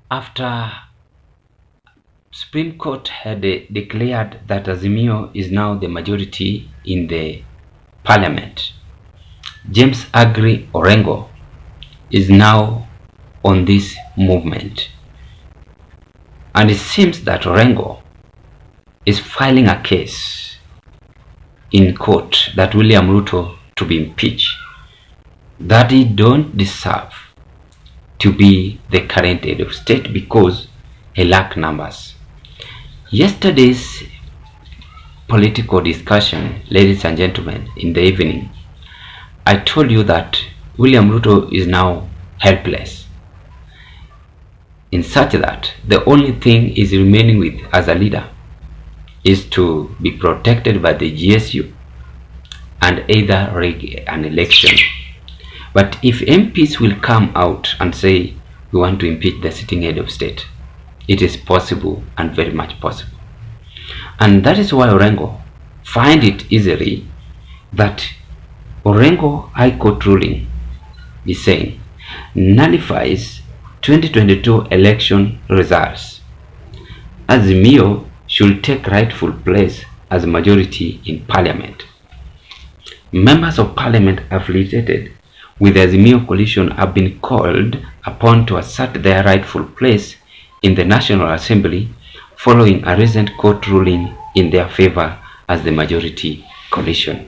After Supreme Court had declared that Azimio is now the majority in the parliament, James Agri Orengo is now on this movement. And it seems that Orengo is filing a case in court that William Ruto to be impeached, that he don't deserve to be the current head of state because he lack numbers. Yesterday's political discussion, ladies and gentlemen, in the evening, I told you that William Ruto is now helpless, in such that the only thing is remaining with as a leader is to be protected by the GSU and either rig an election. But if MPs will come out and say we want to impeach the sitting head of state, it is possible and very much possible. And that is why Orengo find it easily that Orengo High Court ruling is saying nullifies 2022 election results. Azimio should take rightful place as majority in parliament. Members of parliament affiliated with the Azimio coalition have been called upon to assert their rightful place in the National Assembly following a recent court ruling in their favor as the majority coalition.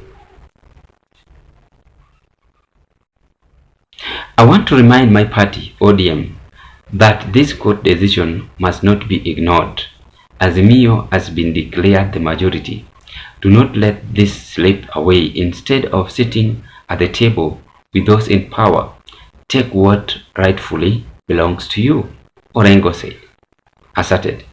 I want to remind my party, ODM, that this court decision must not be ignored. Azimio has been declared the majority. Do not let this slip away. Instead of sitting at the table with those in power, take what rightfully belongs to you, Orengo said, asserted.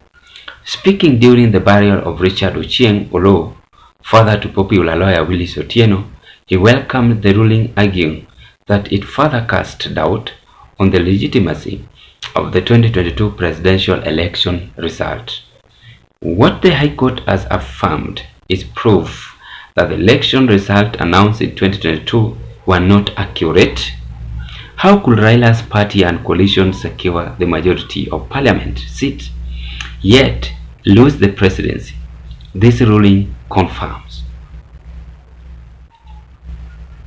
Speaking during the burial of Richard Ochieng Olo, father to popular lawyer Willis Otieno, he welcomed the ruling, arguing that it further cast doubt on the legitimacy of the 2022 presidential election result. What the High Court has affirmed is proof that the election result announced in 2022 were not accurate. How could Raila's party and coalition secure the majority of parliament seat, yet lose the presidency? This ruling confirms.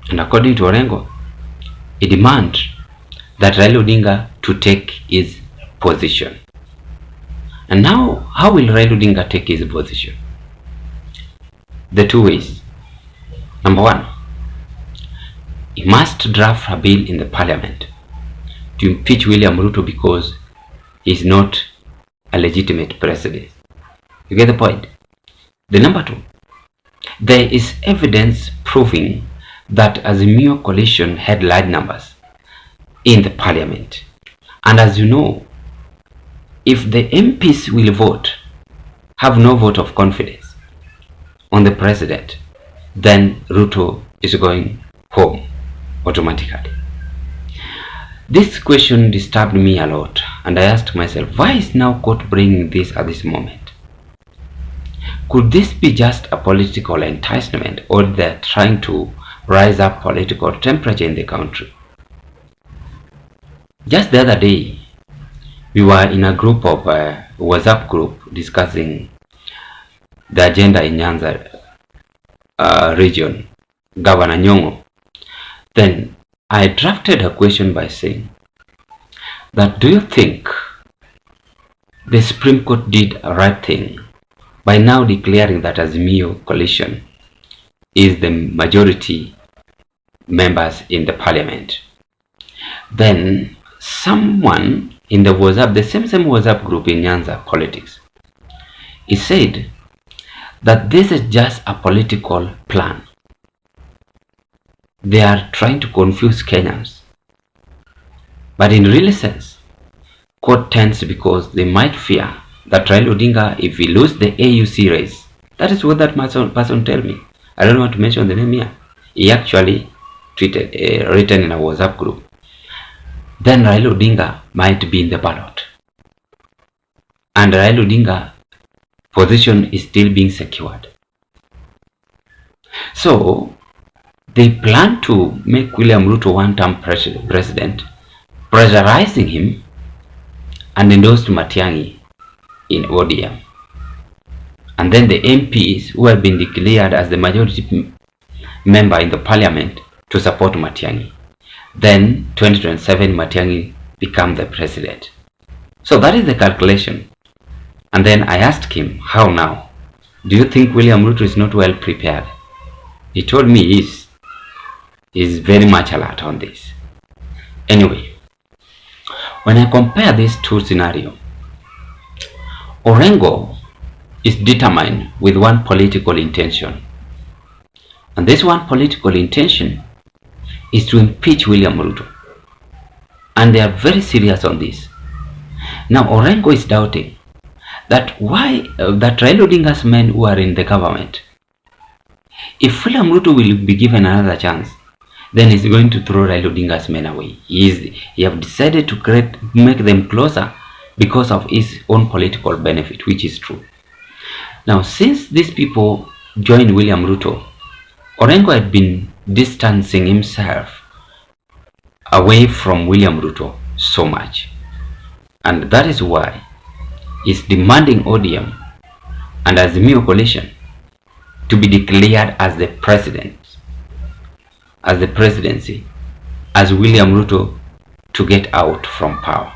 And according to Orengo, he demands that Raila Odinga to take his position. And now, how will Raila Odinga take his position? The two ways. Number one, he must draft a bill in the parliament to impeach William Ruto because he is not a legitimate president. You get the point? The number two, there is evidence proving that Azimio coalition had large numbers in the parliament. And as you know, if the MPs will vote, have no vote of confidence on the president, then Ruto is going home automatically. This question disturbed me a lot, and I asked myself, why is now court bringing this at this moment? Could this be just a political enticement, or they're trying to rise up political temperature in the country? Just the other day, we were in a group of WhatsApp group discussing the agenda in Nyanza region, Governor Nyong'o. Then I drafted a question by saying that, do you think the Supreme Court did a right thing by now declaring that Azimio coalition is the majority members in the parliament? Then someone in the WhatsApp, the same WhatsApp group in Nyanza politics, he said that this is just a political plan. They are trying to confuse Kenyans. But in real sense, court tends because they might fear that Raila Odinga, if he lose the AUC race, that is what that person tell me. I don't want to mention the name here. He actually tweeted, written in a WhatsApp group. Then Raila Odinga might be in the ballot. And Raila Odinga position is still being secured. So, they plan to make William Ruto one-term president, pressurizing him and endorsed Matiang'i in ODM. And then the MPs who have been declared as the majority member in the parliament to support Matiang'i. Then 2027 Matiang'i become the president. So that is the calculation. And then I asked him, how now? Do you think William Ruto is not well prepared? He told me he's very much alert on this. Anyway, when I compare these two scenarios, Orengo is determined with one political intention. And this one political intention is to impeach William Ruto. And they are very serious on this. Now Orengo is doubting that that Raila Odinga's men who are in the government, if William Ruto will be given another chance, then he's going to throw Raila Odinga's men away. He have decided to make them closer because of his own political benefit, which is true. Now, since these people joined William Ruto, Orengo had been distancing himself away from William Ruto so much. And that is why he's demanding ODM and Azimio coalition to be declared as the presidency, as William Ruto to get out from power,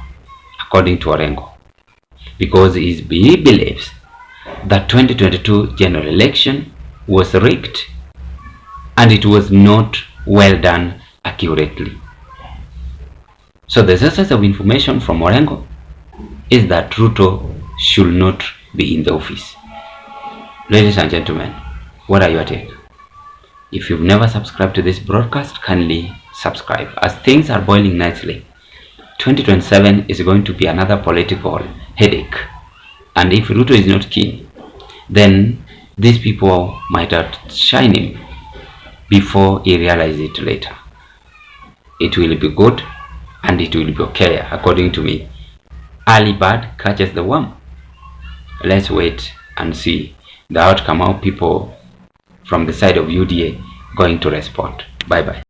according to Orengo. Because he believes that 2022 general election was rigged and it was not well done accurately. So the sources of information from Orengo is that Ruto should not be in the office. Ladies and gentlemen, what are your take? If you've never subscribed to this broadcast, kindly subscribe, as things are boiling nicely. 2027 is going to be another political headache, and if Ruto is not keen, then these people might outshine him before he realizes it later. It will be good and it will be okay, according to me. Early bird catches the worm. Let's wait and see the outcome, how people from the side of UDA going to respond. Bye bye.